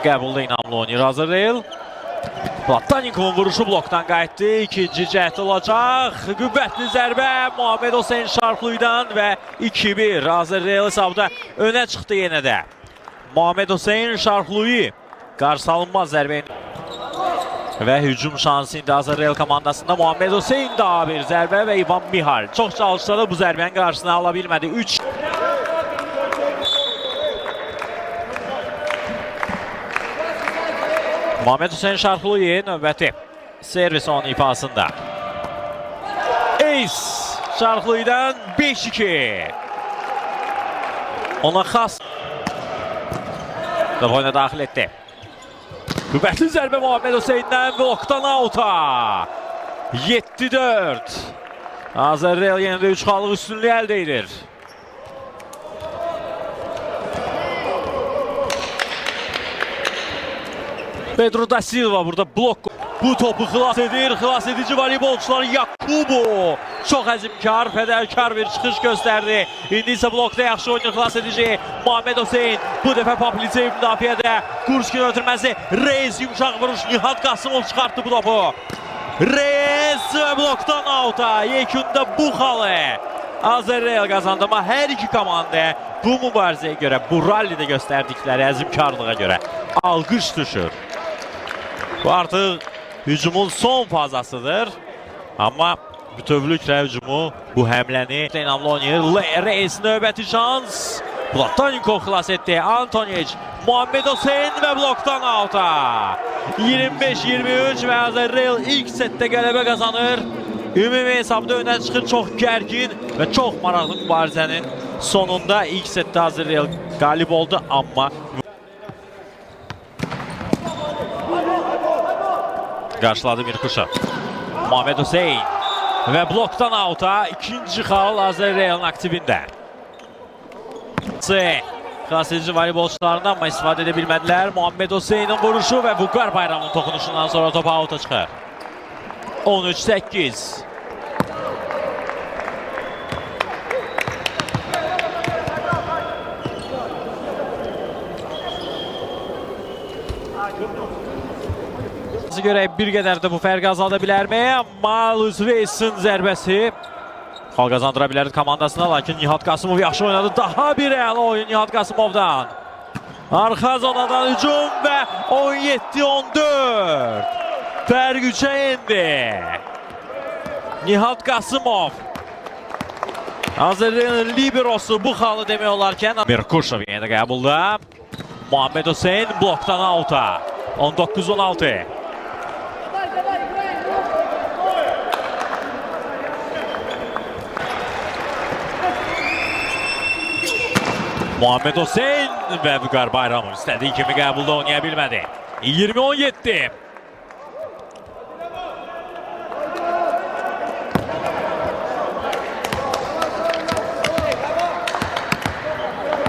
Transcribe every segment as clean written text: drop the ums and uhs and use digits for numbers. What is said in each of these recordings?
Qəbulda inamlı oynayır hazır Real. Platanikovun vuruşu blokdan qayıtdı. İkinci cəhd olacaq. Qüvvətli zərbə Muhammed Hüseyn Şarxluydan və 2-1. Hazır Real hesabda önə çıxdı yenə də. Muhammed Hüseyn Şarxluyu qarşı alınmaz zərbə və hücum şansı indi hazır Real komandasında. Muhammed Hüseyn daha bir zərbə və İvan Mihal. Çox çalışsa da bu zərbənin qarşısını ala bilmədi. 3 Muhammed Hüseyn Şarxluyu növbəti servis onun ifasında. Ace Şarxluyudan 5-2. Ona xas oyuna daxil etdi. Qüvvətli zərbə Muhammed Hüseyndən blokdan auta. 7-4. Hazır Real yenə də 3 xallıq üstünlüyü əldə edir. Pedro da Silva burada blok. Bu topu xilas edir. Xilas edici voleybolçular Yakubu. Çox əzimkar, fədakar bir çıxış göstərdi. İndi isə blokda yaxşı oynayır xilas edici Muhammed Hüseyn. Bu dəfə Paplicev müdafiədə. Kurskin ötürməsi. Reis yumuşaq vuruş. Nihat Qasımov çıxartdı bu topu. Reis blokdan auta. Yekunda bu xalı. Hazır Real qazandı amma hər iki komanda bu mübarizəyə görə, bu rallidə göstərdikləri əzimkarlığa görə alqış düşür. Bu artıq hücumun son fazasıdır. Amma bütövlüklə hücumu bu həmləni inamlı oynayır. Reis növbəti şans. Platonikov xilas etdi. Antonic, Muhammed Hüseyn və blokdan auta. 25-23 və hazır Real ilk setdə qələbə qazanır. Ümumi hesabda önə çıxır. Çox gərgin və çox maraqlı mübarizənin sonunda ilk setdə hazır Real qalib oldu. Amma qarşıladı Mirkuşov. Muhammed Hüseyn və blokdan auta. İkinci xal hazır Real'ın aktivində. Xilas edici voleybolçularından amma istifadə edə bilmədilər. Muhammed Hüseynin vuruşu və Vüqar Bayramın toxunuşundan sonra topa auta çıxır. 13-8. Görək bir qədər də bu fərqi azalda bilərmi? Amma Luis Reis'in zərbəsi xal qazandıra bilərdi komandasına, lakin Nihat Qasımov yaxşı oynadı. Daha bir əla oyun Nihat Qasımovdan. Arxa zonadan hücum və 17-14. Fərq 3-ə indi. Nihat Qasımov. Hazır liberosu bu xalı demək olarkən. Mirkuşov yenə də qəbulda. Muhammed Hüseyn blokdan auta. 19-16. Muhammed Hüseyn və Vüqar Bayramov istədiyi kimi qəbulda oynaya bilmədi. 20-17.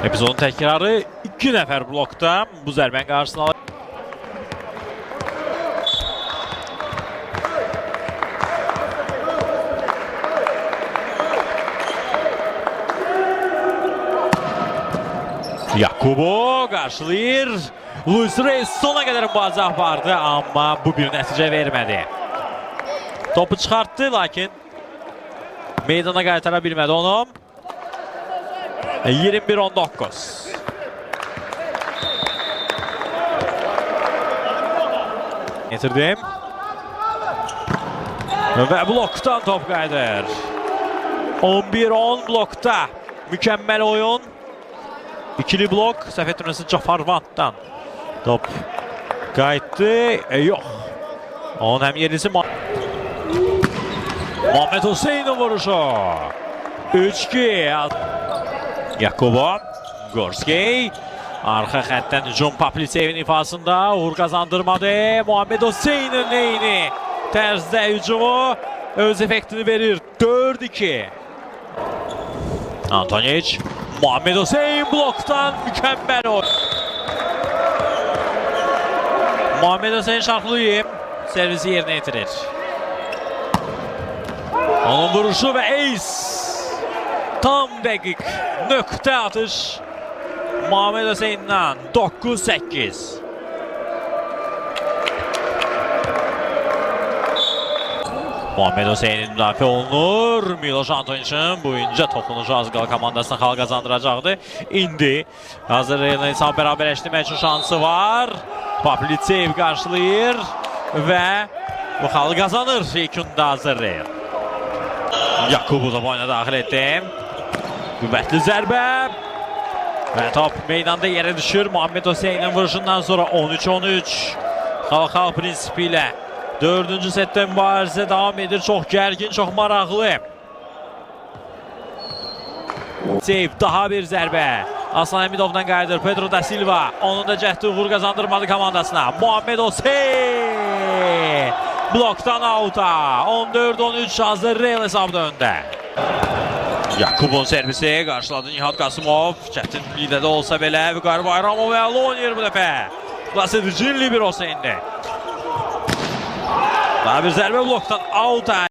Epizodun təkrarı 2 nəfər blokda bu zərbənin qarşısını alır. Yakubu qarşılayır. Luis Reis sona qədər mübarizə apardı, amma bu bir nəticə vermədi. Topu çıxartdı, lakin meydana qaytara bilmədi onu. 21-19. Getirdim. Və blokdan top qayıdır. 11-10 blokda. Mükəmməl oyun. İkili blok, səhv etmirəmsə Cafar Vantdan. Top qayıtdı. Yox. Onun həm yerlisi Muhammed Hüseynin vuruşu. 3-2. Yakubu. Gorski. Arxa xəttdən hücum Paplicevin ifasında. Uğur qazandırmadı. Muhammed Hüseynin neyini tərzdə hücumu öz effektini verir. 4-2. Antonic. Muhammed Hüseyn bloktan mükəmməl oyun. Muhammed Hüseyn Şarxluyu servisi yerinə yetirir. Onun vuruşu və ace. Tam dəqiq nöqtə atış Muhammed Hüseyndən 9-8. Muhammed Hüseynin müdafiə olunur. Miloš Antoniçin bu incə toxunuşu az qala komandasına xal qazandıracaqdı. İndi hazır Real hesab bərabərləşdirmək üçün şansı var. Paplitsev qarşılayır və bu xal qazanır yekunda hazır Real. Yakubu da oyuna daxil etdi. Qüvvətli zərbə. Və top meydanda yerə düşür. Muhammed Hüseynin vuruşundan sonra 13-13. Xalq prinsipi ilə 4-cü setdə mübarizə davam edir. Çox gərgin, çox maraqlı. Seyf, daha bir zərbə. Aslan Əmidovdan qayıdır. Pedro da Silva. Onun da cəhdi uğur qazandırmadı komandasına. Muhammed Hüseyin. Blokdan auta. 14-13 hazır Real hesabda öndə. Yakubun servisi qarşıladı Nihat Qasımov. Çətinlikdə də olsa belə Vüqar Bayramov əla oynayır bu dəfə. Xilas edici Liberosa indi. Daha bir zərbə blokdan auta.